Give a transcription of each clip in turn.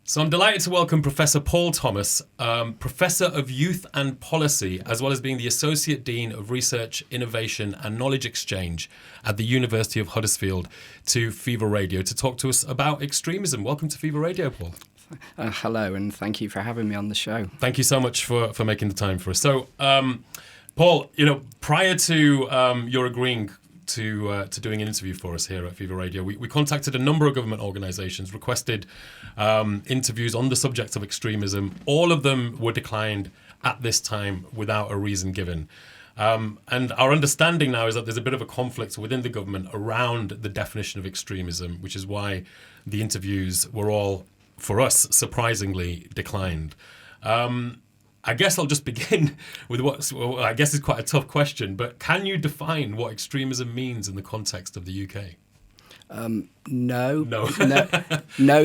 So I'm delighted to welcome Professor Paul Thomas, Professor of Youth and Policy, as well as being the Associate Dean of Research, Innovation and Knowledge Exchange at the University of Huddersfield, to Fever Radio to talk to us about extremism. Welcome to Fever Radio, Paul. Hello, and thank you for having me on the show. Thank you so much for making the time for us. So, Paul, prior to your agreeing to doing an interview for us here at Fever Radio, we contacted a number of government organisations, requested interviews on the subject of extremism. All of them were declined at this time without a reason given. And our understanding now is that there's a bit of a conflict within the government around the definition of extremism, which is why the interviews were all, for us, surprisingly declined. I guess I'll just begin with what I guess is quite a tough question, but can you define what extremism means in the context of the UK? No,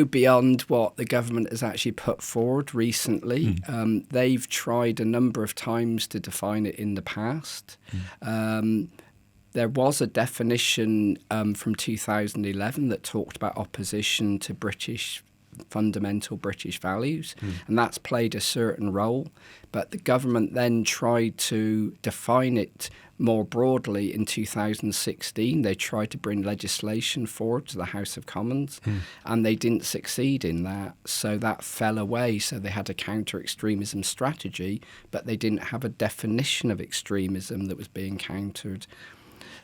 beyond what the government has actually put forward recently. They've tried a number of times to define it in the past. There was a definition from 2011 that talked about opposition to fundamental British values, and that's played a certain role. But the government then tried to define it more broadly in 2016. They tried to bring legislation forward to the House of Commons, and they didn't succeed in that. So that fell away. So they had a counter-extremism strategy, but they didn't have a definition of extremism that was being countered.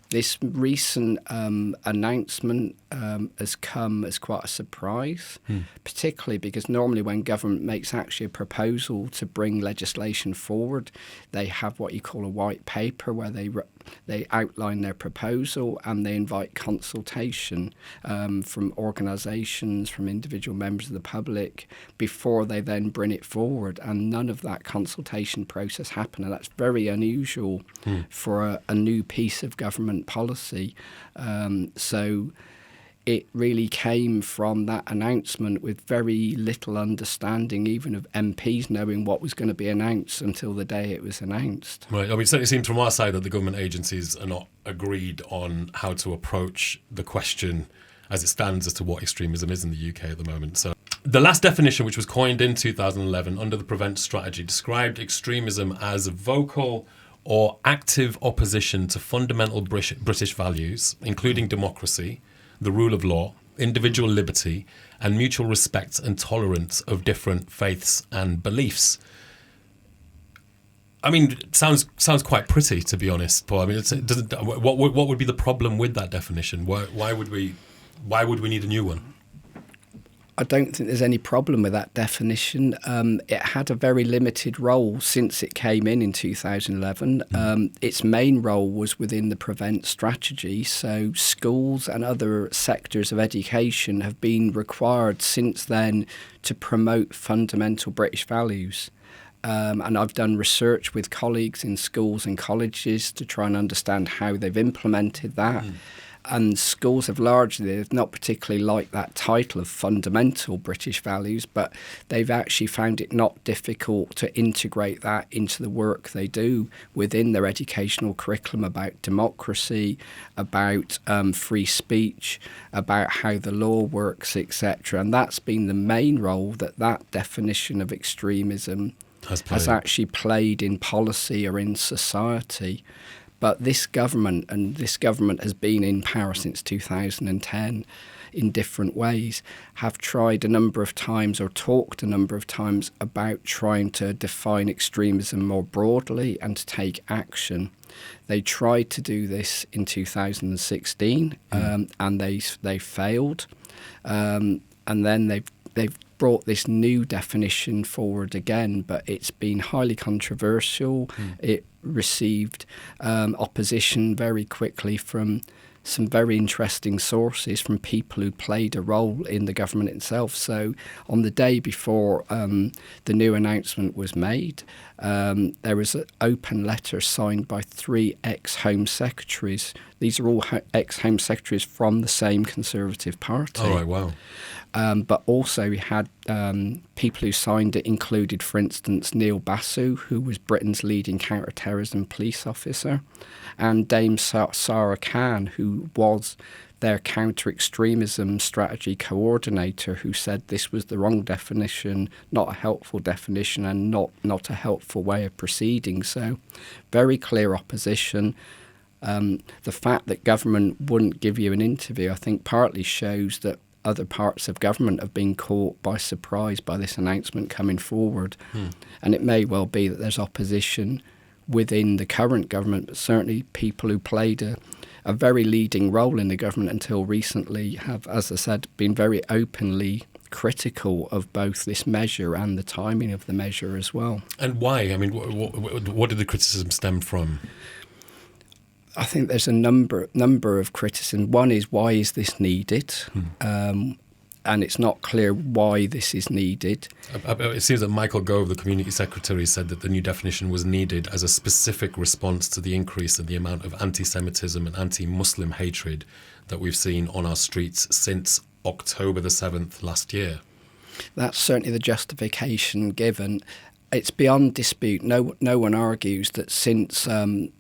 This recent announcement has come as quite a surprise, particularly because normally when government makes actually a proposal to bring legislation forward, they have what you call a white paper where they outline their proposal and they invite consultation from organisations, from individual members of the public before they then bring it forward. And none of that consultation process happened, and that's very unusual for a new piece of government policy. So it really came from that announcement with very little understanding even of MPs knowing what was going to be announced until the day it was announced. Right. I mean, it certainly seems from our side that the government agencies are not agreed on how to approach the question as it stands as to what extremism is in the UK at the moment. So the last definition, which was coined in 2011 under the Prevent strategy, described extremism as vocal or active opposition to fundamental British values, including democracy, the rule of law, individual liberty, and mutual respect and tolerance of different faiths and beliefs. I mean, it sounds quite pretty, to be honest, Paul. I mean, what would be the problem with that definition? Why would we need a new one? I don't think there's any problem with that definition. It had a very limited role since it came in 2011. Its main role was within the Prevent strategy. So schools and other sectors of education have been required since then to promote fundamental British values. And I've done research with colleagues in schools and colleges to try and understand how they've implemented that. And schools have largely not particularly liked that title of fundamental British values, but they've actually found it not difficult to integrate that into the work they do within their educational curriculum about democracy, about free speech, about how the law works, etc. And that's been the main role that definition of extremism has actually played in policy or in society. But this government has been in power since 2010 in different ways, have tried a number of times or talked a number of times about trying to define extremism more broadly and to take action. They tried to do this in 2016 and they failed. And then they've brought this new definition forward again, but it's been highly controversial. It received opposition very quickly from some very interesting sources, from people who played a role in the government itself. So on the day before the new announcement was made, there was an open letter signed by 3 ex-Home Secretaries. These are all ex-Home Secretaries from the same Conservative Party. Oh, right, wow. But also we had people who signed it included, for instance, Neil Basu, who was Britain's leading counter-terrorism police officer, and Dame Sarah Khan, who was their counter-extremism strategy coordinator, who said this was the wrong definition, not a helpful definition, and not a helpful way of proceeding. So very clear opposition. The fact that government wouldn't give you an interview, I think, partly shows that other parts of government have been caught by surprise by this announcement coming forward. And it may well be that there's opposition within the current government, but certainly people who played a very leading role in the government until recently have, as I said, been very openly critical of both this measure and the timing of the measure as well. And why? I mean, what did the criticism stem from? I think there's a number of criticism. One is, why is this needed? And it's not clear why this is needed. It seems that Michael Gove, the Community Secretary, said that the new definition was needed as a specific response to the increase in the amount of anti-Semitism and anti-Muslim hatred that we've seen on our streets since October the 7th last year. That's certainly the justification given. It's beyond dispute. No one argues that since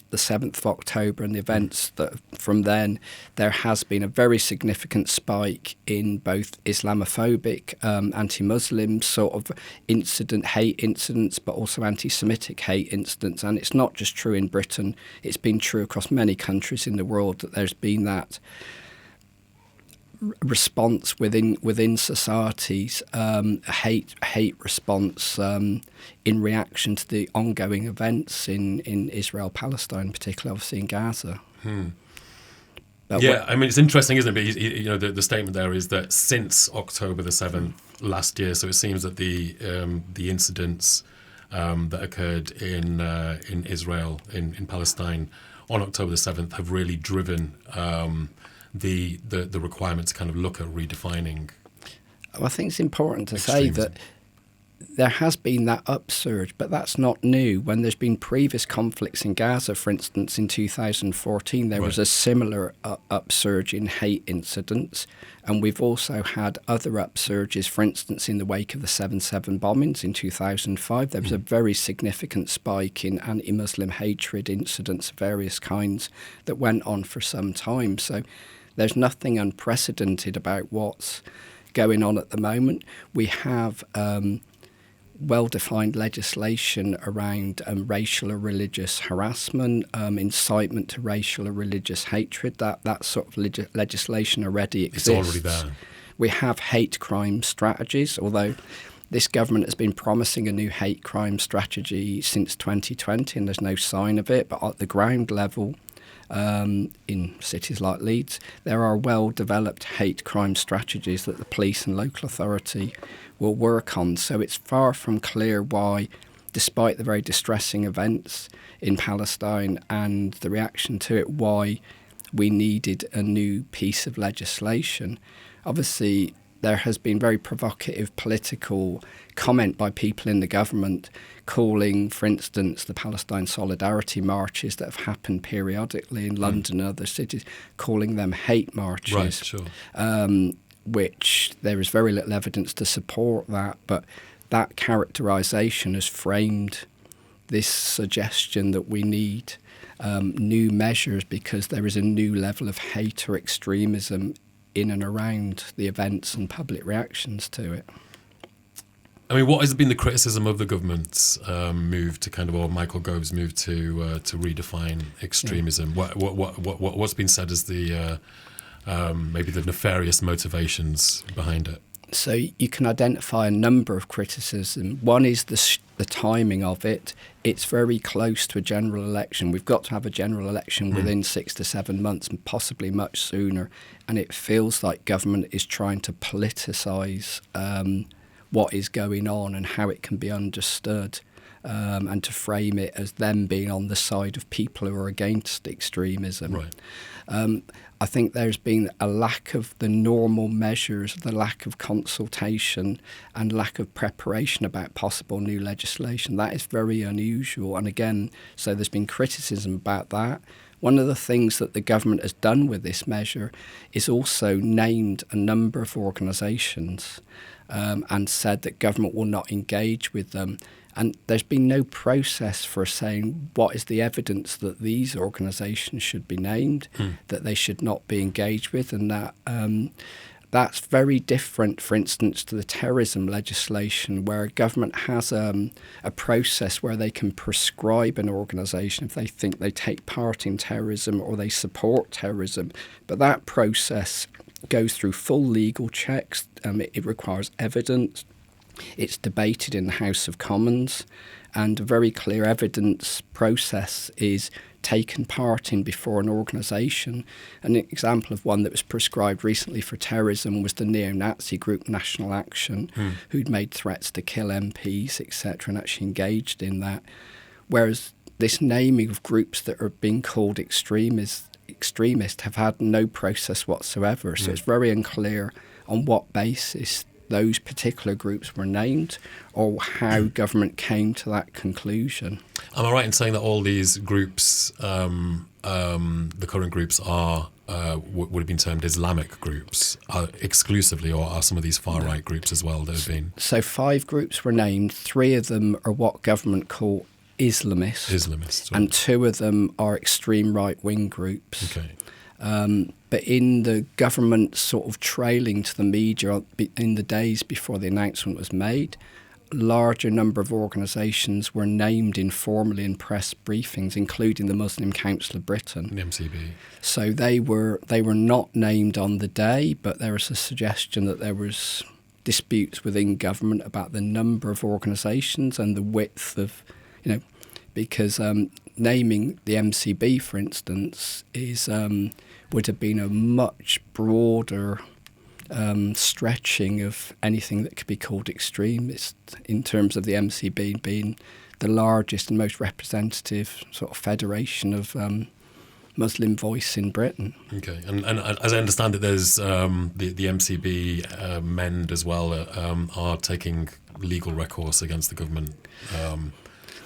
the 7th of October and the events that from then, there has been a very significant spike in both Islamophobic, anti-Muslim sort of hate incidents, but also anti-Semitic hate incidents. And it's not just true in Britain. It's been true across many countries in the world that there's been that response within societies, hate response in reaction to the ongoing events in Israel, Palestine, particularly obviously in Gaza. I mean, it's interesting, isn't it? But the statement there is that since October the 7th last year, so it seems that the incidents that occurred in Israel, in Palestine on October the 7th have really driven the requirement to kind of look at redefining. I think it's important to say that there has been that upsurge, but that's not new. When there's been previous conflicts in Gaza, for instance, in 2014, there was a similar upsurge in hate incidents. And we've also had other upsurges, for instance, in the wake of the 7/7 bombings in 2005. There was a very significant spike in anti-Muslim hatred incidents of various kinds that went on for some time. So there's nothing unprecedented about what's going on at the moment. We have well-defined legislation around racial or religious harassment, incitement to racial or religious hatred. That sort of legislation already exists. It's already there. We have hate crime strategies, although this government has been promising a new hate crime strategy since 2020 and there's no sign of it. But at the ground level, in cities like Leeds, there are well-developed hate crime strategies that the police and local authority will work on. So it's far from clear why, despite the very distressing events in Palestine and the reaction to it, why we needed a new piece of legislation. Obviously, there has been very provocative political comment by people in the government calling, for instance, the Palestine solidarity marches that have happened periodically in London and other cities, calling them hate marches. Right, sure. Which there is very little evidence to support that, but that characterisation has framed this suggestion that we need new measures because there is a new level of hate or extremism in and around the events and public reactions to it. I mean, what has been the criticism of the government's move to kind of, or Michael Gove's move to redefine extremism? Yeah. What's been said as the maybe the nefarious motivations behind it? So you can identify a number of criticism. One is the timing of it. It's very close to a general election. We've got to have a general election within 6 to 7 months and possibly much sooner. And it feels like government is trying to politicise what is going on and how it can be understood and to frame it as them being on the side of people who are against extremism. Right. I think there's been a lack of the normal measures, the lack of consultation and lack of preparation about possible new legislation. That is very unusual. And again, so there's been criticism about that. One of the things that the government has done with this measure is also named a number of organisations and said that government will not engage with them. And there's been no process for saying what is the evidence that these organisations should be named, that they should not be engaged with, and that that's very different, for instance, to the terrorism legislation, where a government has a process where they can prescribe an organisation if they think they take part in terrorism or they support terrorism. But that process goes through full legal checks. It requires evidence. It's debated in the House of Commons, and a very clear evidence process is taken part in before an organisation. An example of one that was prescribed recently for terrorism was the neo-Nazi group National Action, who'd made threats to kill MPs, etc., and actually engaged in that. Whereas this naming of groups that are being called extremist have had no process whatsoever. So it's very unclear on what basis those particular groups were named or how government came to that conclusion. Am I right in saying that all these groups, the current groups, are would have been termed Islamic groups exclusively, or are some of these far-right groups as well that have been? So 5 groups were named. 3 of them are what government call Islamists, right. And 2 of them are extreme right-wing groups. Okay. But in the government sort of trailing to the media in the days before the announcement was made, a larger number of organisations were named informally in press briefings, including the Muslim Council of Britain. The MCB. So they were not named on the day, but there was a suggestion that there was disputes within government about the number of organisations and the width of, because naming the MCB, for instance, would have been a much broader stretching of anything that could be called extremist, in terms of the MCB being the largest and most representative sort of federation of Muslim voice in Britain. Okay, and as I understand it, there's the MCB MEND as well are taking legal recourse against the government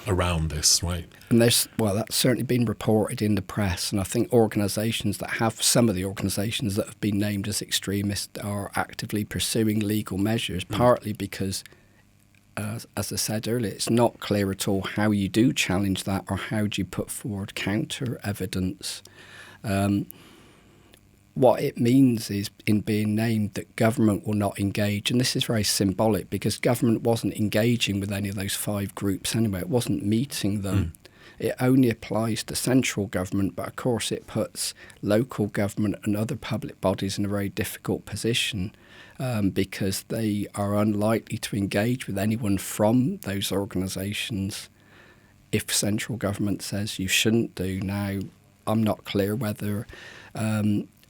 around this, right? And that's certainly been reported in the press, and I think some of the organisations that have been named as extremist are actively pursuing legal measures, partly because, as I said earlier, it's not clear at all how you do challenge that or how do you put forward counter evidence. What it means is, in being named, that government will not engage. And this is very symbolic because government wasn't engaging with any of those 5 groups anyway. It wasn't meeting them. It only applies to central government, but of course it puts local government and other public bodies in a very difficult position because they are unlikely to engage with anyone from those organisations if central government says you shouldn't do. Now, I'm not clear whether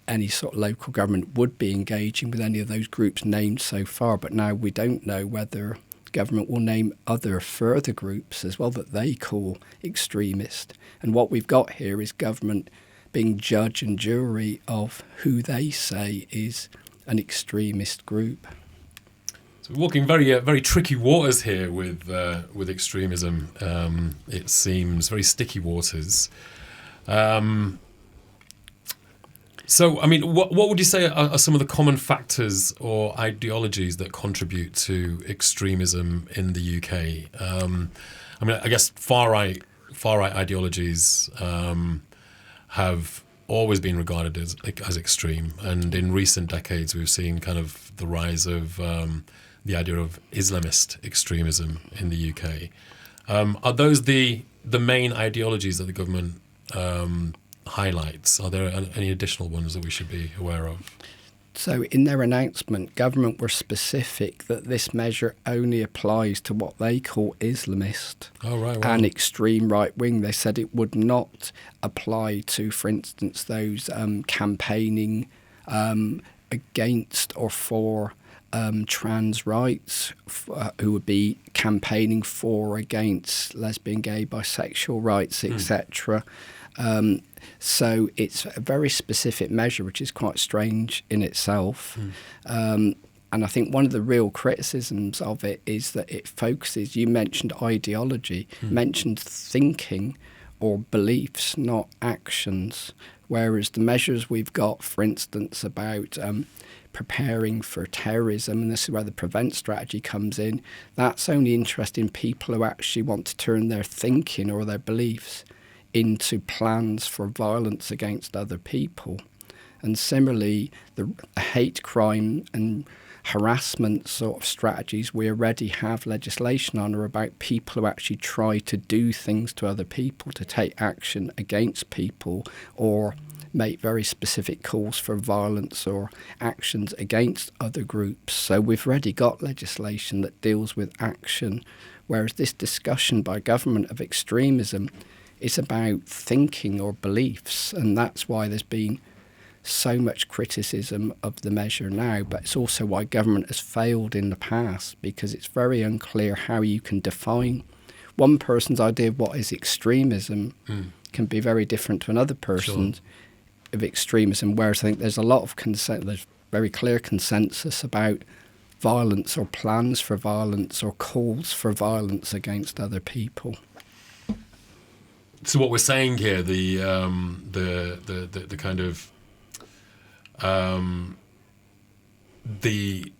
any sort of local government would be engaging with any of those groups named so far, but now we don't know whether government will name other further groups as well that they call extremist. And what we've got here is government being judge and jury of who they say is an extremist group. So we're walking very tricky waters here with extremism. It seems very sticky waters. So, I mean, what would you say are some of the common factors or ideologies that contribute to extremism in the UK? I mean, I guess far-right ideologies have always been regarded as extreme, and in recent decades we've seen kind of the rise of the idea of Islamist extremism in the UK. Are those the main ideologies that the government highlights? Are there any additional ones that we should be aware of? So in their announcement, government were specific that this measure only applies to what they call Islamist and extreme right wing. They said it would not apply to, for instance, those campaigning against or for trans rights, who would be campaigning for or against lesbian, gay, bisexual rights, etc. So it's a very specific measure, which is quite strange in itself. And I think one of the real criticisms of it is that it focuses, you mentioned ideology, mentioned thinking or beliefs, not actions, Whereas the measures we've got, for instance, about preparing for terrorism, and this is where the prevent strategy comes in, that's only interesting people who actually want to turn their thinking or their beliefs into plans for violence against other people. And similarly, the hate crime and harassment sort of strategies we already have legislation on are about people who actually try to do things to other people, to take action against people, or make very specific calls for violence or actions against other groups. So we've already got legislation that deals with action, whereas this discussion by government of extremism is about thinking or beliefs, and that's why there's been so much criticism of the measure now, but it's also why government has failed in the past, because it's very unclear how you can define one person's idea of what is extremism can be very different to another person's of extremism, whereas I think there's a lot of there's very clear consensus about violence or plans for violence or calls for violence against other people. So what we're saying here, the kind of the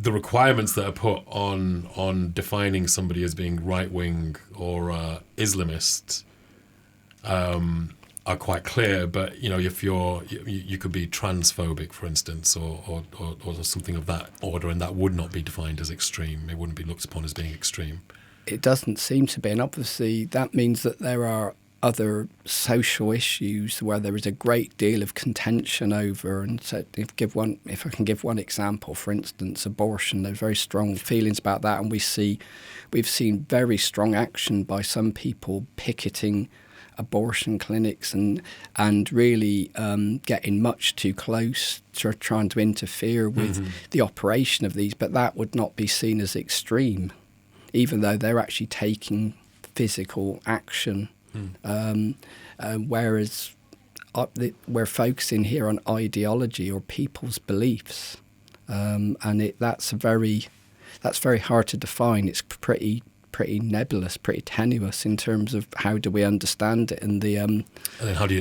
requirements that are put on defining somebody as being right wing or Islamist are quite clear, but if you could be transphobic, for instance, or something of that order, and that would not be defined as extreme. It wouldn't be looked upon as being extreme. It doesn't seem to be, and obviously that means that there are other social issues where there is a great deal of contention over. And so if I can give one example, for instance, abortion, there's very strong feelings about that, and we've seen very strong action by some people picketing abortion clinics and really getting much too close to trying to interfere with the operation of these, but that would not be seen as extreme, even though they're actually taking physical action. Whereas we're focusing here on ideology or people's beliefs, and that's very hard to define. It's pretty nebulous, pretty tenuous in terms of how do we understand it, and and then how do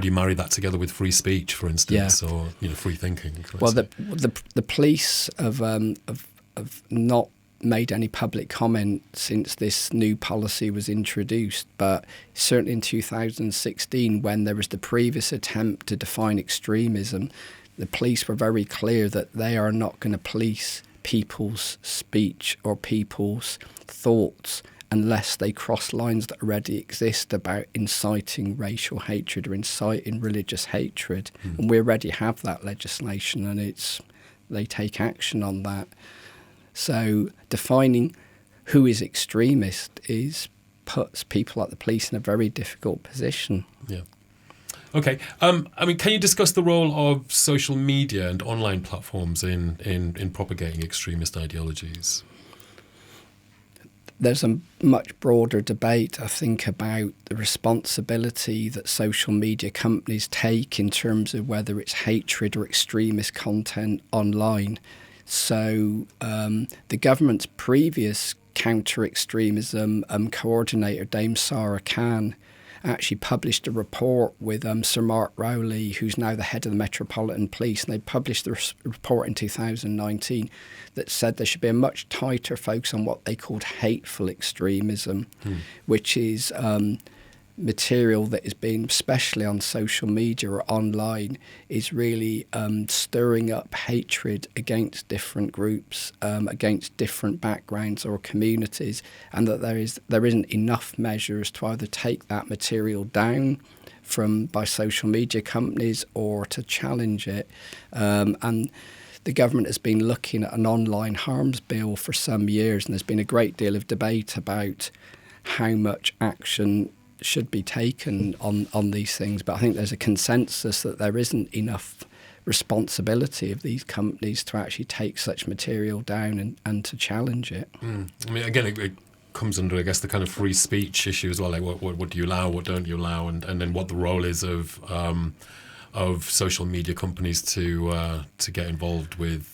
you marry that together with free speech, for instance, or free thinking? Well, the police have not made any public comment since this new policy was introduced, but certainly in 2016, when there was the previous attempt to define extremism, the police were very clear that they are not going to police people's speech or people's thoughts unless they cross lines that already exist about inciting racial hatred or inciting religious hatred. And we already have that legislation, and they take action on that. So defining who is extremist puts people like the police in a very difficult position. Yeah. Okay. Can you discuss the role of social media and online platforms in propagating extremist ideologies? There's a much broader debate, I think, about the responsibility that social media companies take in terms of whether it's hatred or extremist content online. So the government's previous counter-extremism coordinator, Dame Sarah Khan, actually published a report with Sir Mark Rowley, who's now the head of the Metropolitan Police, and they published the report in 2019 that said there should be a much tighter focus on what they called hateful extremism, which is material that is being, especially on social media or online, is really stirring up hatred against different groups, against different backgrounds or communities, and that there isn't enough measures to either take that material down by social media companies or to challenge it. And the government has been looking at an online harms bill for some years, and there's been a great deal of debate about how much action should be taken on these things, but I think there's a consensus that there isn't enough responsibility of these companies to actually take such material down and to challenge it. Again, it comes under, I guess, the kind of free speech issue as well, like what do you allow, what don't you allow, and then what the role is of social media companies to get involved with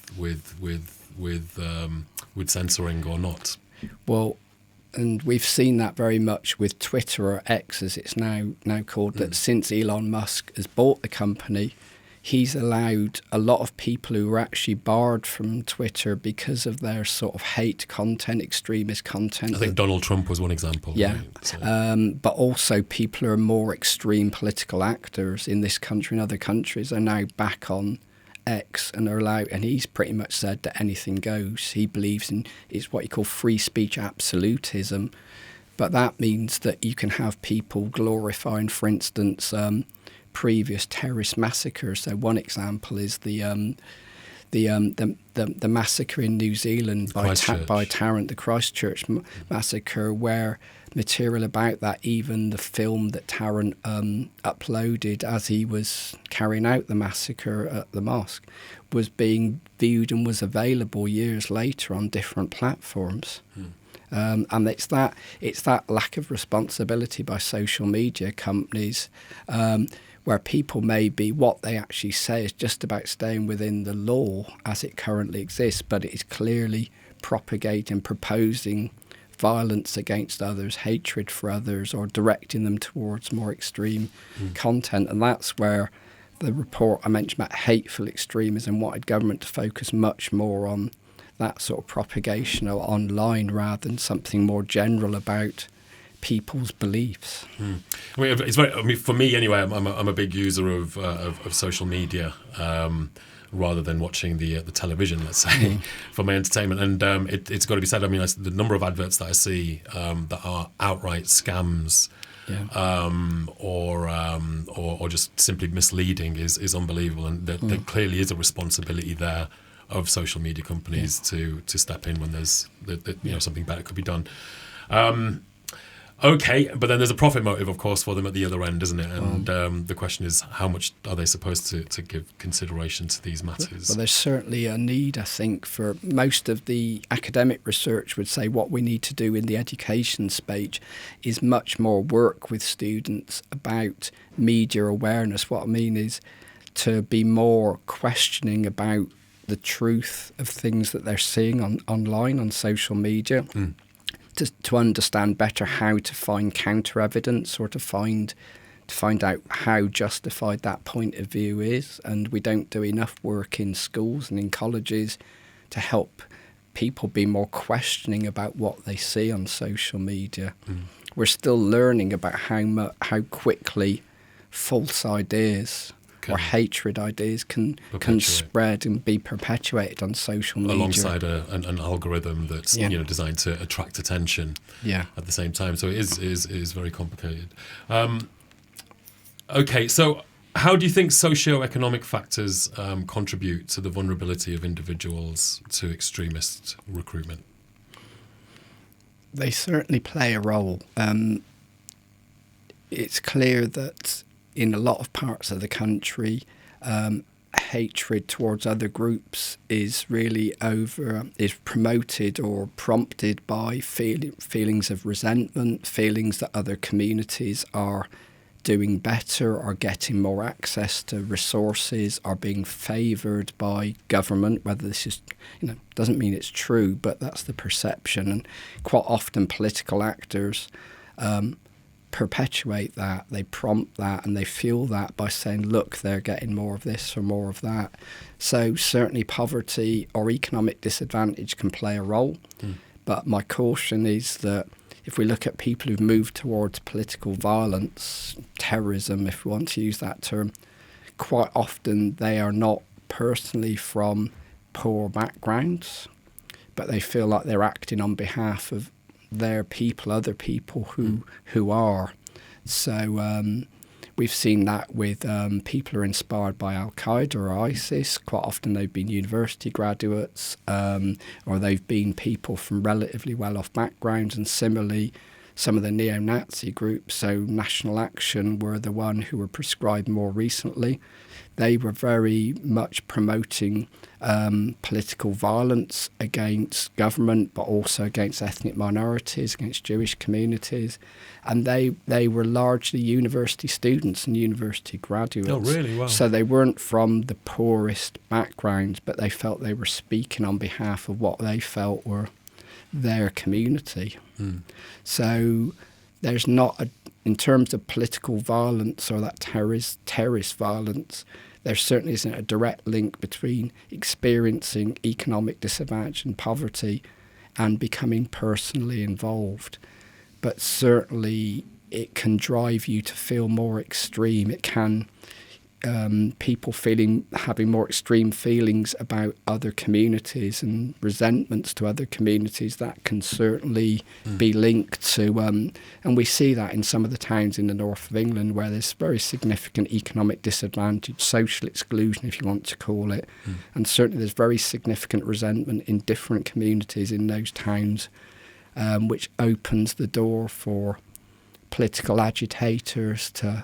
censoring or not. Well, And we've seen that very much with Twitter, or X as it's now called, that since Elon Musk has bought the company, he's allowed a lot of people who were actually barred from Twitter because of their sort of hate content, extremist content. I think Donald Trump was one example. Yeah. Right? So. But also people who are more extreme political actors in this country and other countries are now back on X and are allowed, and he's pretty much said that anything goes. He believes in, it's what you call free speech absolutism, but that means that you can have people glorifying, for instance, previous terrorist massacres. So one example is the massacre in New Zealand by Tarrant, the Christchurch massacre, where material about that, even the film that Tarrant uploaded as he was carrying out the massacre at the mosque, was being viewed and was available years later on different platforms. And it's that lack of responsibility by social media companies, where people may be, what they actually say is just about staying within the law as it currently exists, but it is clearly propagating, proposing violence against others, hatred for others, or directing them towards more extreme content. And that's where the report I mentioned about hateful extremism wanted government to focus much more on that sort of propagation online rather than something more general about people's beliefs. I mean, it's very. I mean, for me anyway, I'm a big user of social media, rather than watching the television, let's say, for my entertainment. And it's got to be said. I mean, the number of adverts that I see that are outright scams. Or just simply misleading is unbelievable, and there clearly is a responsibility there of social media companies to step in when there's something better could be done. Okay, but then there's a profit motive, of course, for them at the other end, isn't it? And the question is, how much are they supposed to give consideration to these matters? Well, there's certainly a need, I think, for most of the academic research would say what we need to do in the education space is much more work with students about media awareness. What I mean is to be more questioning about the truth of things that they're seeing online, on social media. To understand better how to find counter evidence, or to find out how justified that point of view is. And we don't do enough work in schools and in colleges to help people be more questioning about what they see on social media. We're still learning about how quickly false ideas or hatred ideas can spread and be perpetuated on social media. Alongside an algorithm that's designed to attract attention at the same time. So it is very complicated. Okay, so how do you think socio-economic factors contribute to the vulnerability of individuals to extremist recruitment? They certainly play a role. It's clear that in a lot of parts of the country, hatred towards other groups is promoted or prompted by feelings of resentment, feelings that other communities are doing better, are getting more access to resources, are being favoured by government. Whether this is, doesn't mean it's true, but that's the perception. And quite often political actors perpetuate that, they prompt that, and they fuel that by saying, look, they're getting more of this or more of that. So certainly poverty or economic disadvantage can play a role. But my caution is that if we look at people who've moved towards political violence, terrorism, if we want to use that term, quite often they are not personally from poor backgrounds, but they feel like they're acting on behalf of their people, other people who are. So we've seen that with people who are inspired by Al-Qaeda or ISIS. Quite often they've been university graduates, or they've been people from relatively well-off backgrounds. And similarly, some of the neo-Nazi groups, so National Action were the one who were prescribed more recently. They were very much promoting political violence against government, but also against ethnic minorities, against Jewish communities. And they were largely university students and university graduates. Oh, really? Wow. So they weren't from the poorest backgrounds, but they felt they were speaking on behalf of what they felt were their community. So there's not in terms of political violence or that terrorist violence, there certainly isn't a direct link between experiencing economic disadvantage and poverty and becoming personally involved. But certainly it can drive you to feel more extreme. It can people having more extreme feelings about other communities and resentments to other communities, that can certainly be linked to, and we see that in some of the towns in the north of England where there's very significant economic disadvantage, social exclusion if you want to call it, and certainly there's very significant resentment in different communities in those towns, which opens the door for political agitators to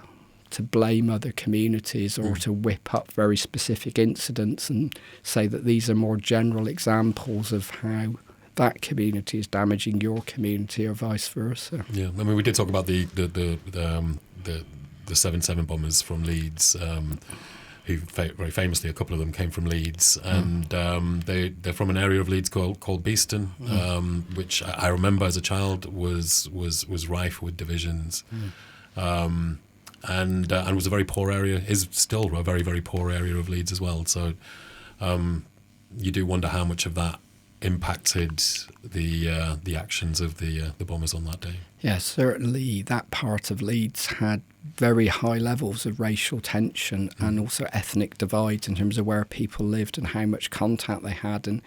blame other communities or to whip up very specific incidents and say that these are more general examples of how that community is damaging your community or vice versa. Yeah, I mean, we did talk about the 7/7 bombers from Leeds, who very famously, a couple of them came from Leeds, and they're from an area of Leeds called Beeston, which I remember as a child was rife with divisions. And was a very poor area, is still a very, very poor area of Leeds as well. So you do wonder how much of that impacted the actions of the bombers on that day. Yeah, certainly that part of Leeds had very high levels of racial tension and also ethnic divides in terms of where people lived and how much contact they had. And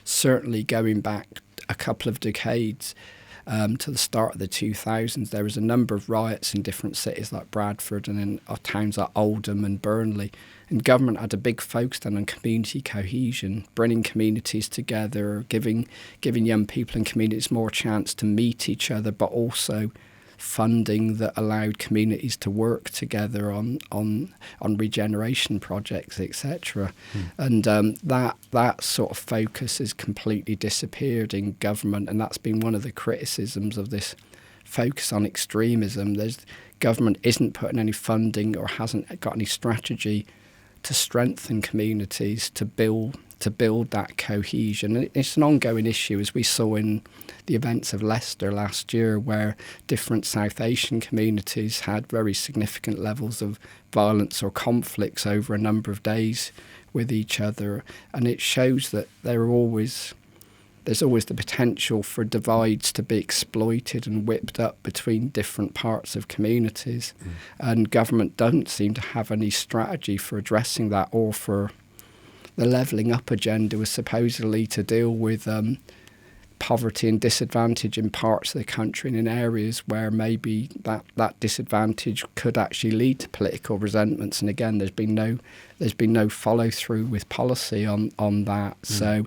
certainly going back a couple of decades, to the start of the 2000s, there was a number of riots in different cities like Bradford and in towns like Oldham and Burnley. And government had a big focus then on community cohesion, bringing communities together, giving young people in communities more chance to meet each other, but also funding that allowed communities to work together on regeneration projects, etc. And that sort of focus has completely disappeared in government, and that's been one of the criticisms of this focus on extremism. Government isn't putting any funding or hasn't got any strategy to strengthen communities, to build that cohesion. And it's an ongoing issue, as we saw in the events of Leicester last year, where different South Asian communities had very significant levels of violence or conflicts over a number of days with each other. And it shows that there's always the potential for divides to be exploited and whipped up between different parts of communities. And government don't seem to have any strategy for addressing that, or for the levelling up agenda was supposedly to deal with poverty and disadvantage in parts of the country and in areas where maybe that disadvantage could actually lead to political resentments. And again, there's been no follow through with policy on that. So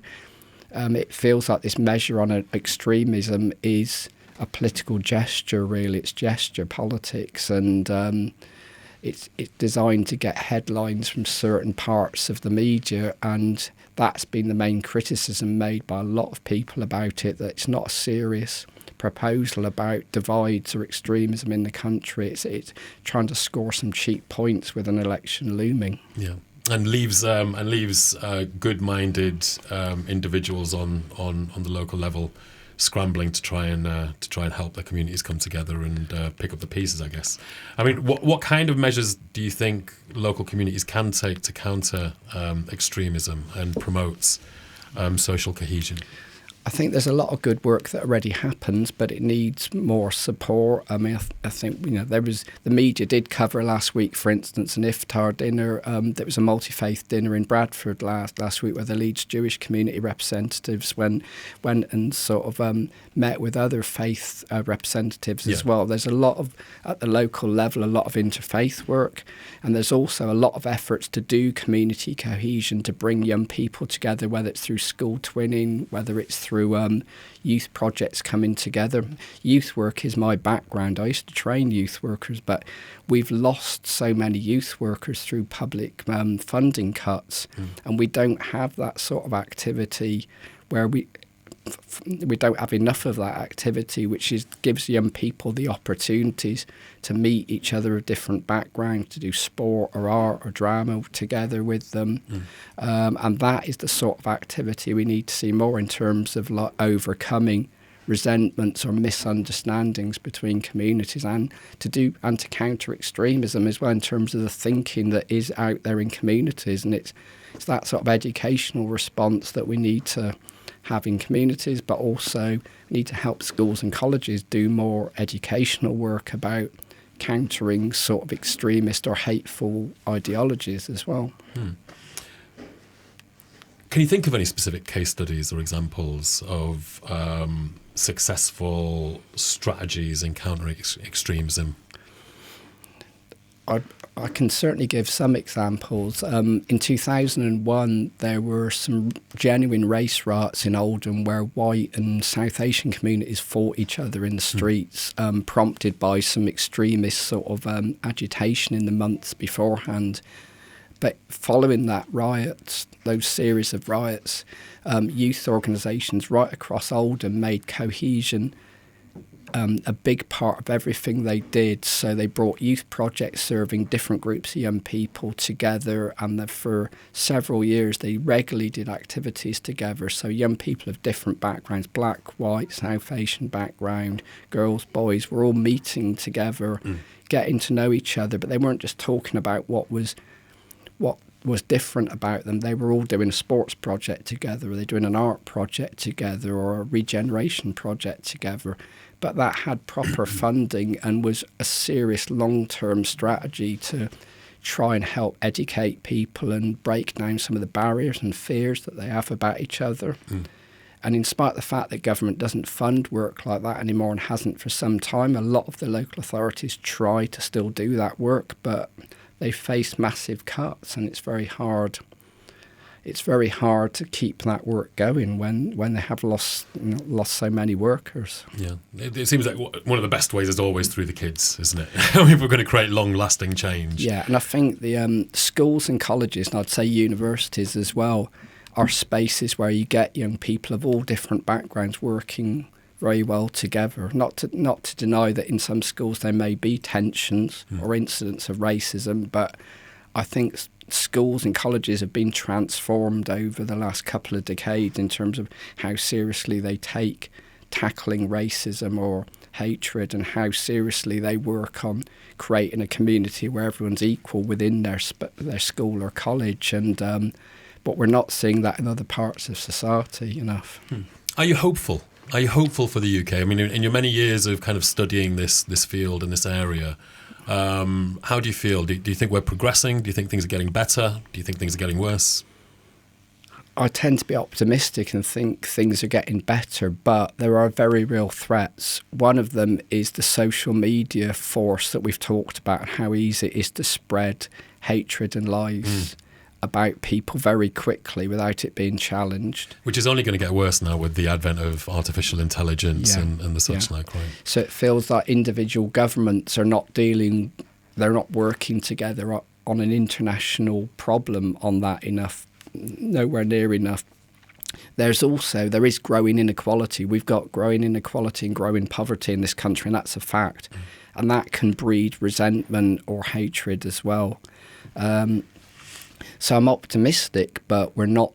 it feels like this measure on extremism is a political gesture. Really, it's gesture politics, and it's designed to get headlines from certain parts of the media, and that's been the main criticism made by a lot of people about it, that it's not a serious proposal about divides or extremism in the country. It's trying to score some cheap points with an election looming. Yeah, and leaves good-minded individuals on the local level scrambling to try and help their communities come together and pick up the pieces, I guess. I mean, what kind of measures do you think local communities can take to counter extremism and promote social cohesion? I think there's a lot of good work that already happens, but it needs more support. I mean, I think the media did cover last week, for instance, an iftar dinner. There was a multi-faith dinner in Bradford last week where the Leeds Jewish community representatives went and sort of met with other faith representatives as well. There's a lot of, at the local level, a lot of interfaith work, and there's also a lot of efforts to do community cohesion, to bring young people together, whether it's through school twinning, whether it's through youth projects coming together. Youth work is my background. I used to train youth workers, but we've lost so many youth workers through public funding cuts, and we don't have that sort of activity where we don't have enough of that activity, which gives young people the opportunities to meet each other of different backgrounds, to do sport or art or drama together with them. And that is the sort of activity we need to see more in terms of overcoming resentments or misunderstandings between communities, and to counter extremism as well in terms of the thinking that is out there in communities. And it's that sort of educational response that we need to have in communities, but also need to help schools and colleges do more educational work about countering sort of extremist or hateful ideologies as well. Can you think of any specific case studies or examples of successful strategies in countering extremism? I can certainly give some examples. In 2001, there were some genuine race riots in Oldham where white and South Asian communities fought each other in the streets, prompted by some extremist sort of agitation in the months beforehand. But following those series of riots, youth organisations right across Oldham made cohesion a big part of everything they did. So they brought youth projects serving different groups of young people together, and for several years they regularly did activities together. So young people of different backgrounds, black, white, South Asian background, girls, boys, were all meeting together, getting to know each other, but they weren't just talking about what was different about them. They were all doing a sports project together, or they were doing an art project together, or a regeneration project together. But that had proper funding and was a serious long-term strategy to try and help educate people and break down some of the barriers and fears that they have about each other. And in spite of the fact that government doesn't fund work like that anymore and hasn't for some time, a lot of the local authorities try to still do that work, but they face massive cuts, and it's very hard. It's very hard to keep that work going when they have lost so many workers. Yeah, it seems like one of the best ways is always through the kids, isn't it? If we're going to create long-lasting change. Yeah, and I think the schools and colleges, and I'd say universities as well, are spaces where you get young people of all different backgrounds working very well together. Not to deny that in some schools there may be tensions or incidents of racism, but I think schools and colleges have been transformed over the last couple of decades in terms of how seriously they take tackling racism or hatred, and how seriously they work on creating a community where everyone's equal within their school or college. And but we're not seeing that in other parts of society enough. Are you hopeful? Are you hopeful for the UK? I mean, in your many years of kind of studying this field and this area, how do you feel? Do you think we're progressing? Do you think things are getting better? Do you think things are getting worse? I tend to be optimistic and think things are getting better, but there are very real threats. One of them is the social media force that we've talked about, how easy it is to spread hatred and lies about people very quickly without it being challenged. Which is only going to get worse now with the advent of artificial intelligence and the such like, right? So it feels like individual governments are they're not working together on an international problem on that enough, nowhere near enough. There is growing inequality. We've got growing inequality and growing poverty in this country, and that's a fact. And that can breed resentment or hatred as well. So I'm optimistic, but we're not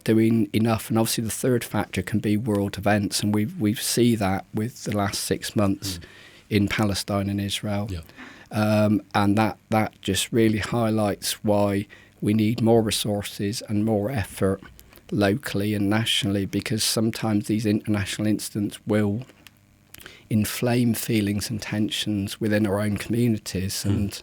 doing enough. And obviously the third factor can be world events, and we see that with the last 6 months in Palestine and Israel. And that just really highlights why we need more resources and more effort locally and nationally, because sometimes these international incidents will inflame feelings and tensions within our own communities, and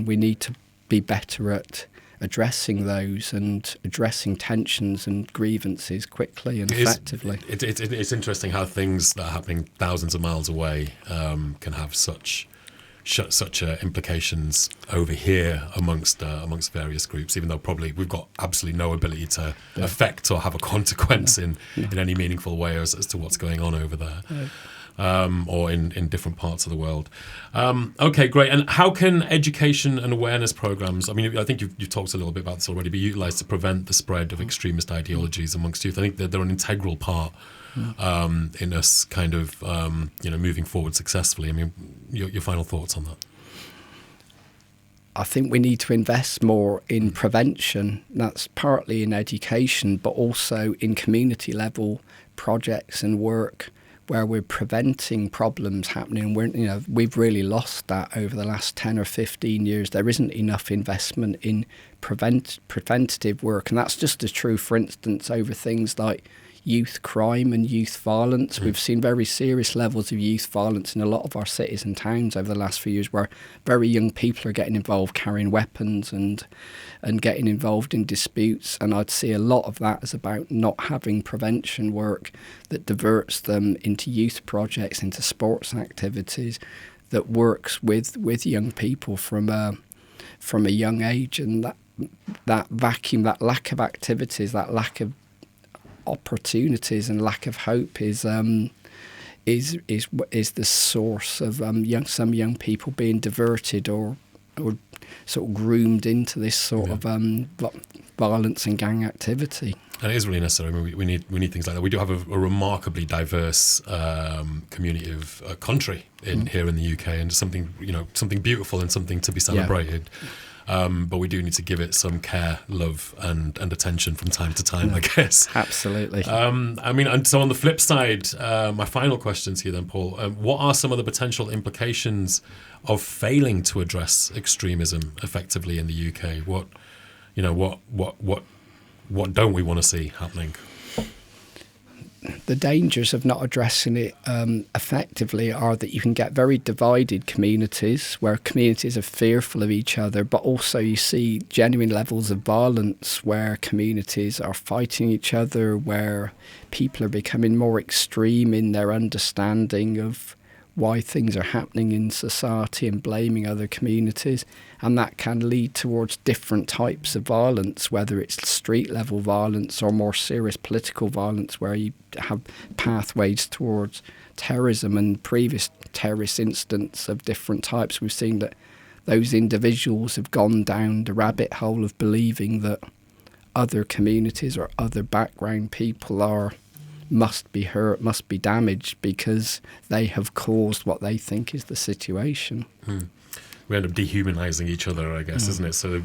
we need to be better at addressing those and addressing tensions and grievances quickly and effectively. It's interesting how things that are happening thousands of miles away can have such implications over here amongst various groups, even though probably we've got absolutely no ability to affect or have a consequence in any meaningful way as to what's going on over there. or in different parts of the world. Okay, great. And how can education and awareness programs, I mean, I think you've talked a little bit about this already, be utilised to prevent the spread of extremist ideologies amongst youth? I think they're an integral part in us kind of, moving forward successfully. I mean, your final thoughts on that? I think we need to invest more in prevention. That's partly in education, but also in community level projects and work where we're preventing problems happening. We've really lost that over the last 10 or 15 years. There isn't enough investment in preventative work, and that's just as true, for instance, over things like youth crime and youth violence. We've seen very serious levels of youth violence in a lot of our cities and towns over the last few years, where very young people are getting involved carrying weapons and getting involved in disputes. And I'd see a lot of that as about not having prevention work that diverts them into youth projects, into sports activities that works with young people from a young age. And that vacuum, that lack of activities, that lack of opportunities and lack of hope is the source of some young people being diverted or sort of groomed into this sort of violence and gang activity. And it is really necessary. I mean, we need things like that. We do have a remarkably diverse community of country here in the UK, and something beautiful and something to be celebrated. But we do need to give it some care, love, and attention from time to time, I guess. Absolutely. And so on the flip side, my final question to you then, Paul, what are some of the potential implications of failing to address extremism effectively in the UK? What don't we want to see happening? The dangers of not addressing it effectively are that you can get very divided communities, where communities are fearful of each other, but also you see genuine levels of violence where communities are fighting each other, where people are becoming more extreme in their understanding of why things are happening in society and blaming other communities. And that can lead towards different types of violence, whether it's street level violence or more serious political violence, where you have pathways towards terrorism and previous terrorist incidents of different types. We've seen that those individuals have gone down the rabbit hole of believing that other communities or other background people must be hurt, must be damaged because they have caused what they think is the situation. We end up dehumanizing each other, I guess, isn't it? So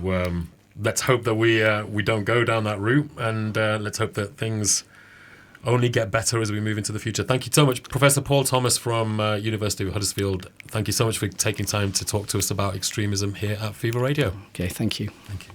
let's hope that we don't go down that route, and let's hope that things only get better as we move into the future. Thank you so much, Professor Paul Thomas from University of Huddersfield. Thank you so much for taking time to talk to us about extremism here at Fever Radio. Okay, thank you. Thank you.